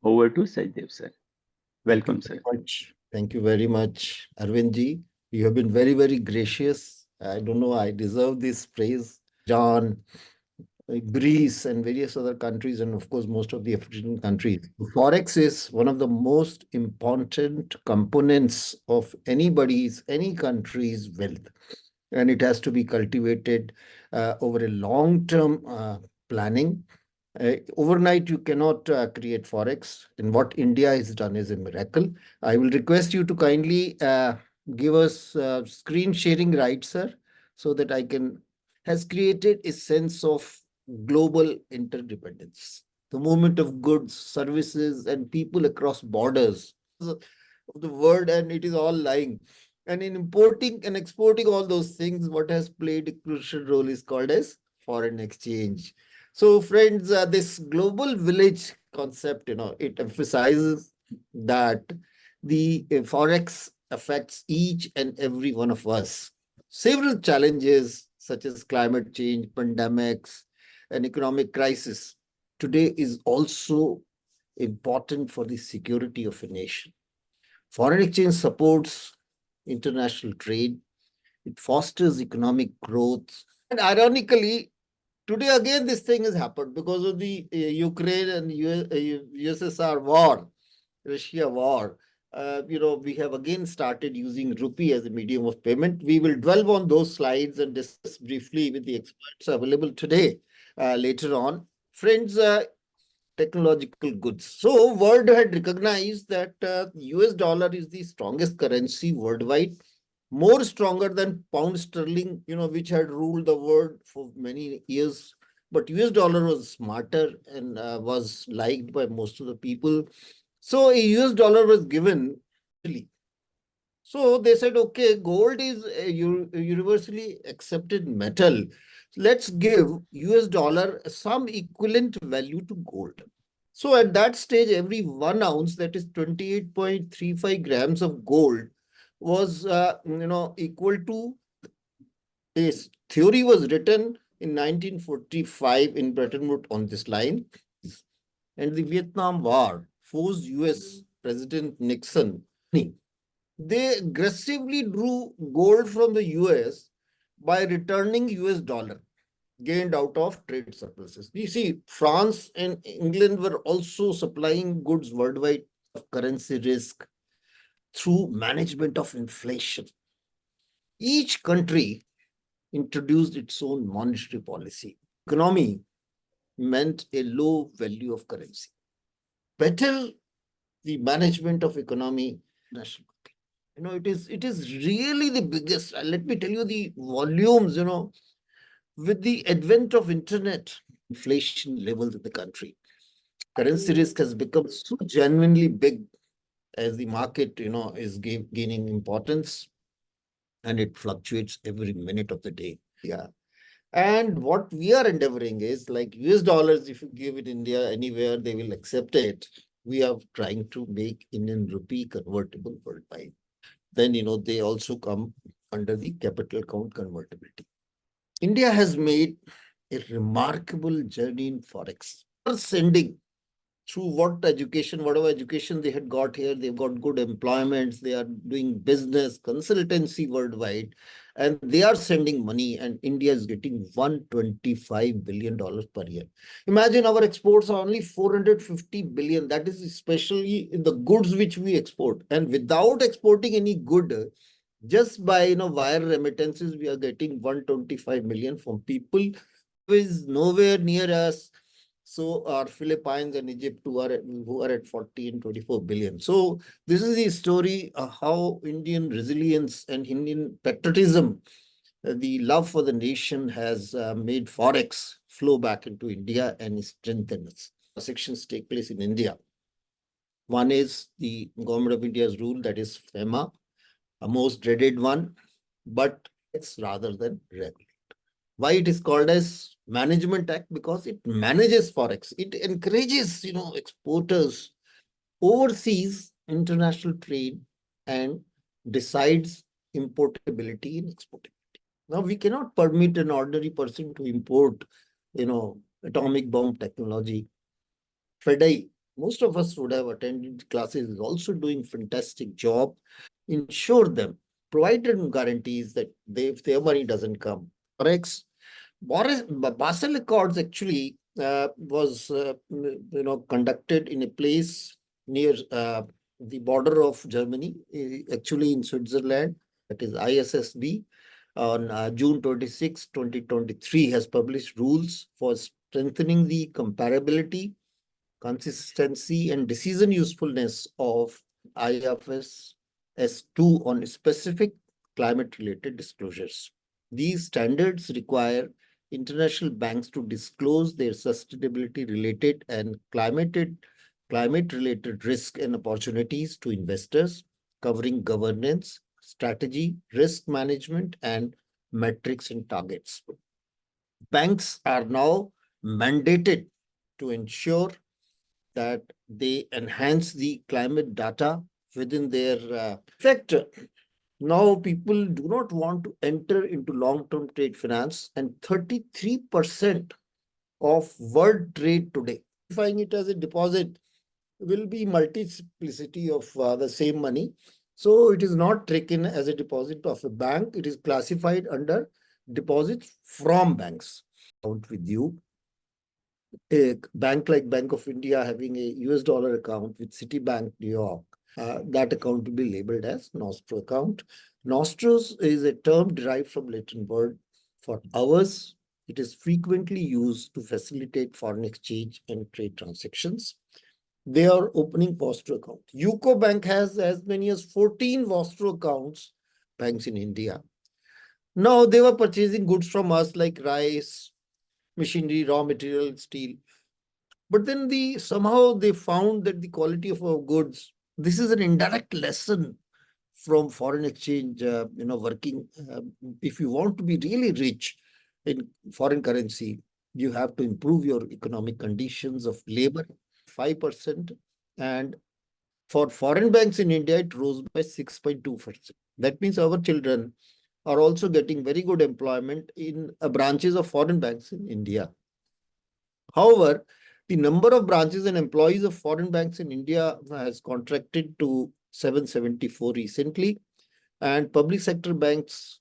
Over to Sachdev, sir. Thank you Welcome, very sir. much. Thank you very much, Arvindji. You have been very, very gracious. I don't know, I deserve this praise. John, Greece, and various other countries, and of course, most of the African countries. Forex is one of the most important components of any country's wealth, and it has to be cultivated over a long-term planning. Overnight, you cannot create Forex. And what India has done is a miracle. I will request you to kindly give us screen sharing rights, sir, so that I can, has created a sense of global interdependence. The movement of goods, services, and people across borders of the world, and it is all lying. And in importing and exporting all those things, what has played a crucial role is called as foreign exchange. So, friends, this global village concept, it emphasizes that the forex affects each and every one of us. Several challenges such as climate change, pandemics, and economic crisis today is also important for the security of a nation. Foreign exchange supports international trade. It fosters economic growth. And ironically, today again this thing has happened because of the Ukraine and USSR war, Russia war. We have again started using rupee as a medium of payment. We will dwell on those slides and discuss briefly with the experts available today later on. Friends, technological goods. So world had recognized that US dollar is the strongest currency worldwide, more stronger than pound sterling, which had ruled the world for many years. But US dollar was smarter and was liked by most of the people. So a US dollar was given. So they said, okay, gold is a universally accepted metal. Let's give US dollar some equivalent value to gold. So at that stage, every 1 ounce, that is 28.35 grams of gold, was equal to this. Theory was written in 1945 in Bretton Woods on this line. And the Vietnam War forced US President Nixon. They aggressively drew gold from the US by returning US dollar gained out of trade surpluses. You see, France and England were also supplying goods worldwide of currency risk through management of inflation. Each country introduced its own monetary policy. Economy meant a low value of currency. Better the management of economy, national market. It is really the biggest. Let me tell you the volumes, with the advent of internet, inflation levels in the country, currency risk has become so genuinely big as the market, is gaining importance, and it fluctuates every minute of the day. Yeah. And what we are endeavoring is like US dollars, if you give it India anywhere, they will accept it. We are trying to make Indian rupee convertible worldwide. Then, they also come under the capital account convertibility. India has made a remarkable journey in Forex. Sending through whatever education they had got here, they've got good employments, they are doing business, consultancy worldwide, and they are sending money, and India is getting $125 billion per year. Imagine our exports are only 450 billion. That is especially in the goods which we export. And without exporting any good, just by wire remittances, we are getting 125 million from people who is nowhere near us. So are Philippines and Egypt who are at 40 and 24 billion. So this is the story of how Indian resilience and Indian patriotism, the love for the nation, has made Forex flow back into India and strengthen it. Sections take place in India. One is the Government of India's rule, that is FEMA, a most dreaded one, but it's rather than regulate. Why it is called as Management Act? Because it manages Forex. It encourages, exporters, overseas international trade, and decides importability and exportability. Now, we cannot permit an ordinary person to import, atomic bomb technology. FEDI most of us would have attended classes, is also doing fantastic job. Ensure them, provide them guarantees that if their money doesn't come. Forex, Basel Accords actually was conducted in a place near the border of Germany, actually in Switzerland. That is ISSB on June 26, 2023 has published rules for strengthening the comparability, consistency, and decision usefulness of IFRS S2 on specific climate-related disclosures. These standards require international banks to disclose their sustainability-related and climate-related risk and opportunities to investors, covering governance, strategy, risk management, and metrics and targets. Banks are now mandated to ensure that they enhance the climate data within their effect. Now people do not want to enter into long-term trade finance, and 33% of world trade today, classifying it as a deposit, will be multiplicity of the same money. So it is not taken as a deposit of a bank. It is classified under deposits from banks. Out with you, a bank like Bank of India having a US dollar account with Citibank, New York, that account will be labeled as Nostro account. Nostros is a term derived from Latin word for hours. It is frequently used to facilitate foreign exchange and trade transactions. They are opening Vostro account. UCO Bank has as many as 14 Vostro accounts, banks in India. Now they were purchasing goods from us like rice, machinery, raw material, steel. But then somehow they found that the quality of our goods, this is an indirect lesson from foreign exchange, working. If you want to be really rich in foreign currency, you have to improve your economic conditions of labor, 5%. And for foreign banks in India, it rose by 6.2%. That means our children are also getting very good employment in branches of foreign banks in India. However, the number of branches and employees of foreign banks in India has contracted to 774 recently, and public sector banks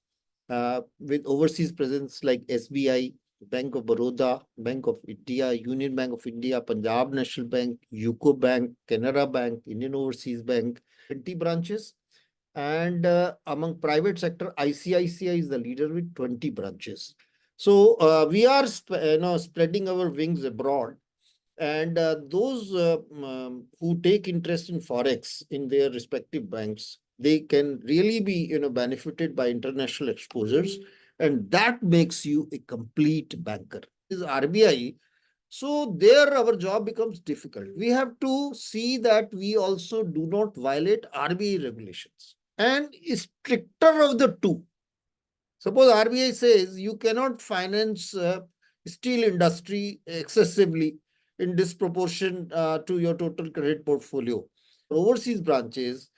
with overseas presence like SBI, Bank of Baroda, Bank of India, Union Bank of India, Punjab National Bank, UCO Bank, Canara Bank, Indian Overseas Bank, 20 branches. And among private sector, ICICI is the leader with 20 branches. So we are spreading our wings abroad. And those who take interest in Forex in their respective banks, they can really be benefited by international exposures. And that makes you a complete banker. This is RBI. So there our job becomes difficult. We have to see that we also do not violate RBI regulations. And stricter of the two. Suppose RBI says you cannot finance steel industry excessively in disproportion to your total credit portfolio. Overseas branches,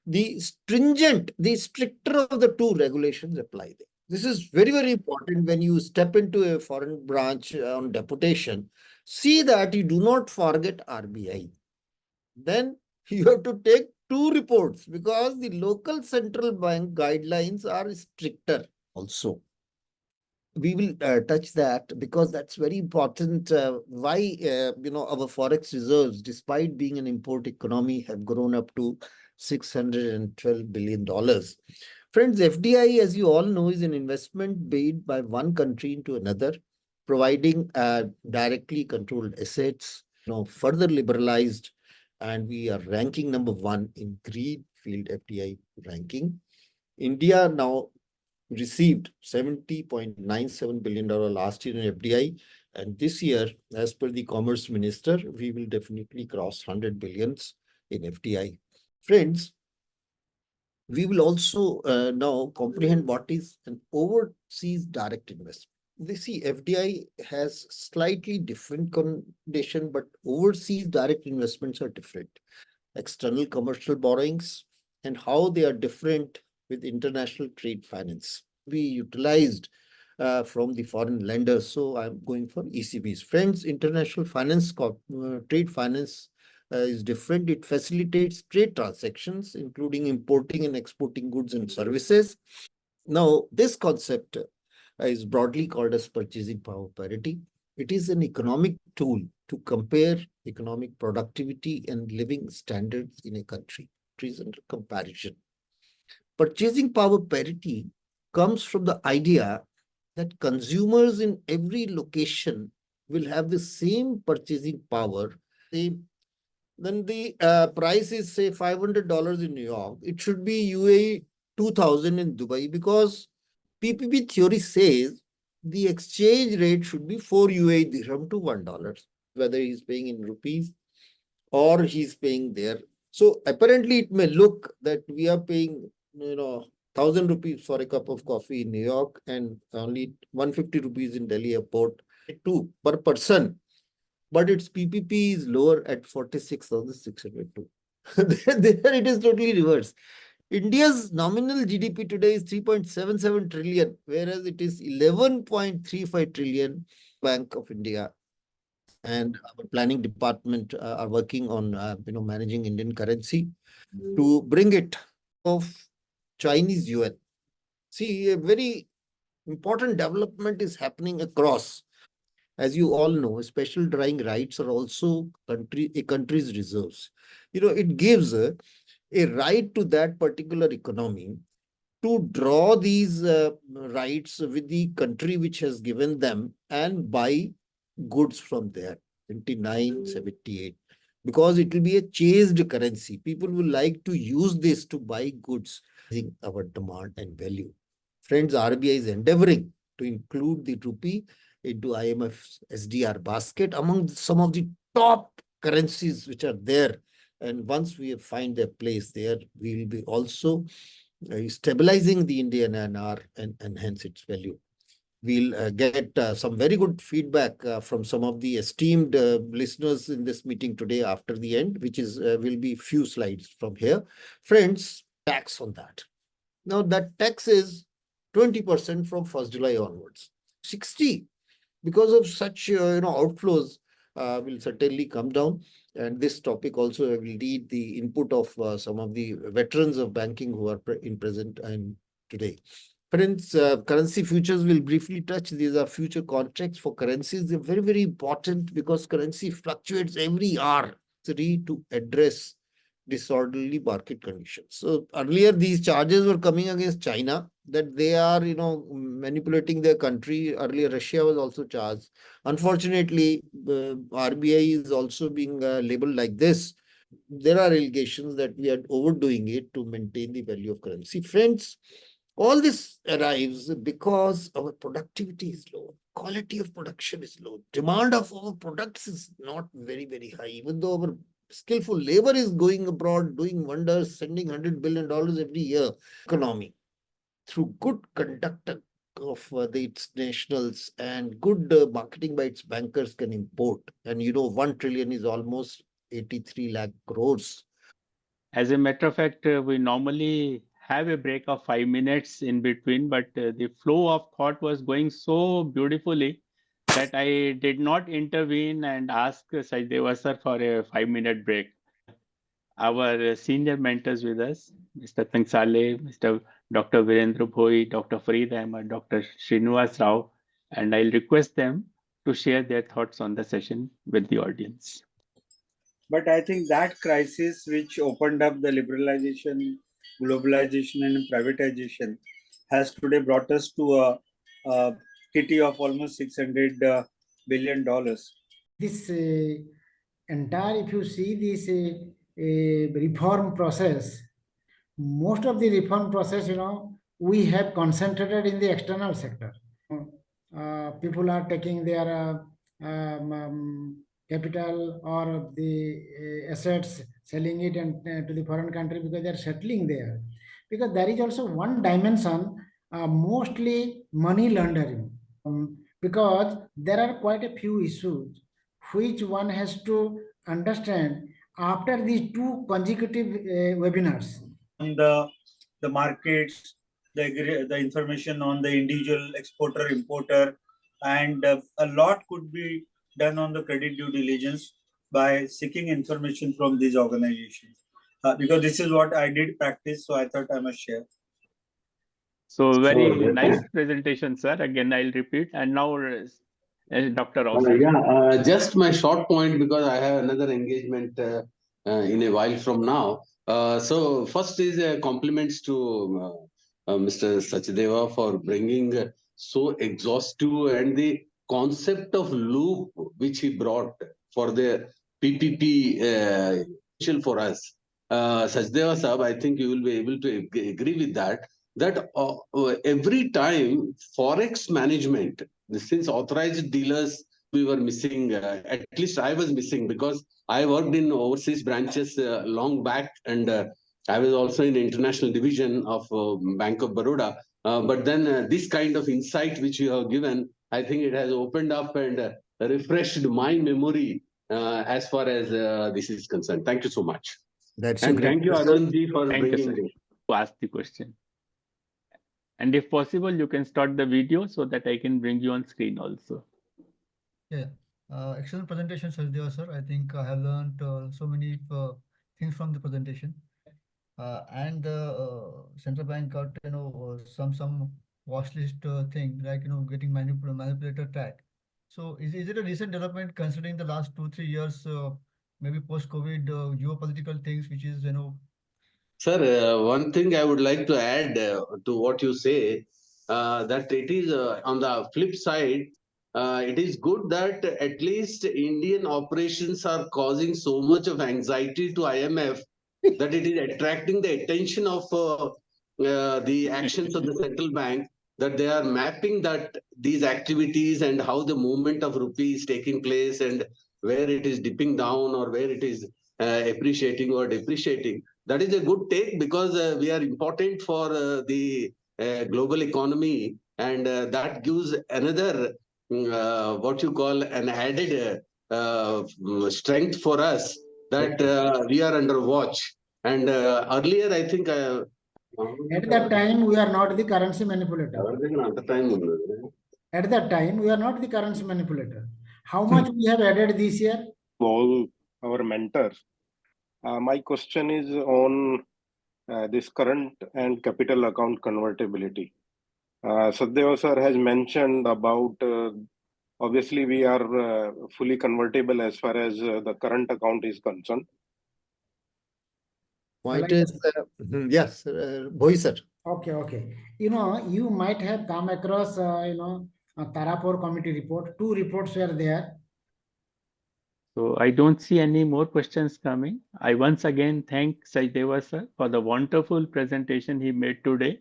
the stricter of the two regulations apply there. This is very, very important when you step into a foreign branch on deputation. See that you do not forget RBI. Then you have to take two reports because the local central bank guidelines are stricter also. We will touch that because that's very important. Why our forex reserves, despite being an import economy, have grown up to $612 billion. Friends, FDI, as you all know, is an investment made by one country into another, providing directly controlled assets, further liberalized, and we are ranking number one in greenfield FDI ranking. India now received $70.97 billion last year in FDI. And this year, as per the Commerce Minister, we will definitely cross 100 billions in FDI. Friends, we will also now comprehend what is an overseas direct investment. They see FDI has slightly different condition, but overseas direct investments are different. External commercial borrowings and how they are different with international trade finance. Be utilized from the foreign lenders. So I'm going for ECBs. Friends, international finance, trade finance is different. It facilitates trade transactions, including importing and exporting goods and services. Now, this concept is broadly called as purchasing power parity. It is an economic tool to compare economic productivity and living standards in a country. It is under comparison. Purchasing power parity comes from the idea that consumers in every location will have the same purchasing power. When the price is, say, $500 in New York, it should be UAE 2000 in Dubai, because PPP theory says the exchange rate should be 4 UAE dirham to $1, whether he's paying in rupees or he's paying there. So apparently it may look that we are paying, 1,000 rupees for a cup of coffee in New York and only 150 rupees in Delhi airport, two per person, but its PPP is lower at 46,602. There it is totally reverse. India's nominal GDP today is 3.77 trillion, whereas it is 11.35 trillion. Bank of India and our planning department are working on managing Indian currency to bring it of Chinese yuan. See, a very important development is happening across. As you all know, special drawing rights are also a country's reserves. It gives a right to that particular economy to draw these rights with the country which has given them and buy goods from there. 2978, because it will be a chased currency. People will like to use this to buy goods, our demand and value. Friends, RBI is endeavoring to include the rupee into IMF's SDR basket among some of the top currencies which are there. And once we find their place there, we will be also stabilizing the Indian INR and enhance its value. We'll get some very good feedback from some of the esteemed listeners in this meeting today after the end, which is will be few slides from here. Friends, tax on that. Now that tax is 20% from 1st July onwards. 60 because of such outflows will certainly come down. And this topic also will need the input of some of the veterans of banking who are present and today. Friends, currency futures will briefly touch. These are future contracts for currencies. They're very, very important because currency fluctuates every hour to address disorderly market conditions. So earlier, these charges were coming against China that they are, manipulating their country. Earlier, Russia was also charged. Unfortunately, RBI is also being labeled like this. There are allegations that we are overdoing it to maintain the value of currency. Friends, all this arrives because our productivity is low, quality of production is low, demand of our products is not very, very high, even though our skillful labor is going abroad, doing wonders, sending $100 billion every year. Economy, through good conduct of its nationals and good marketing by its bankers, can import. And 1 trillion is almost 83 lakh crores. As a matter of fact, we normally have a break of 5 minutes in between, but the flow of thought was going so beautifully that I did not intervene and ask Sachdeva sir for a 5 minute break. Our senior mentors with us, Mr. Tangsale, Mr. Dr. Virendra Bhoi, Dr. Fareed Ahmad, Dr. Srinivas Rao, and I'll request them to share their thoughts on the session with the audience. But I think that crisis which opened up the liberalization, globalization, and privatization has today brought us to a kitty of almost $600 billion. This entire, if you see this reform process, most of the reform process, we have concentrated in the external sector. People are taking their capital or the assets, selling it and to the foreign country because they are settling there. Because there is also one dimension, mostly money laundering, because there are quite a few issues which one has to understand after these two consecutive webinars. On the markets, the information on the individual exporter, importer, and a lot could be done on the credit due diligence. by seeking information from these organizations. Because this is what I did practice, so I thought I must share. So very So, nice presentation, sir. Again, I'll repeat. And now, Dr. also. just my short point because I have another engagement in a while from now. So first is compliments to Mr. Sachdeva for bringing so exhaustive and the concept of loop which he brought for the PPP for us. Sachdeva Sahab, I think you will be able to agree with that. That every time Forex management, since authorized dealers we were missing, at least I was missing because I worked in overseas branches long back, and I was also in the international division of Bank of Baroda. But then this kind of insight which you have given, I think it has opened up and refreshed my memory as far as this is concerned. Thank you so much. That's and thank you, Arvind ji, for Thank you, bringing sir, this. to ask the question. And if possible, you can start the video so that I can bring you on screen also. Yeah, excellent presentation, Sachdeva sir. I think I have learned so many things from the presentation. And the central bank got some watch list thing like getting manipulator tag. So is it a recent development considering the last 2-3 years, maybe post COVID geopolitical things, which is Sir, one thing I would like to add to what you say, that it is on the flip side, it is good that at least Indian operations are causing so much of anxiety to IMF that it is attracting the attention of the actions of the central bank, that they are mapping that these activities and how the movement of rupee is taking place and where it is dipping down or where it is appreciating or depreciating. That is a good take because we are important for the global economy, and that gives another what you call an added strength for us that we are under watch. And earlier, I think At that time, we are not the currency manipulator. At that time, we are not the currency manipulator. How much we have added this year? All our mentors. My question is on this current and capital account convertibility. Sachdeva sir has mentioned about obviously we are fully convertible as far as the current account is concerned. Point is, yes, Bhoi sir. Okay. You might have come across, a Tarapur committee report. 2 reports were there. So I don't see any more questions coming. I once again thank Sachdeva sir for the wonderful presentation he made today.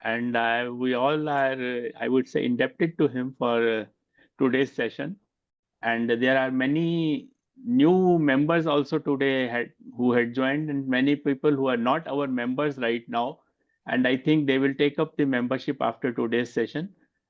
And we all are, I would say, indebted to him for today's session. And there are many new members also today who had joined, and many people who are not our members right now. And I think they will take up the membership after today's session.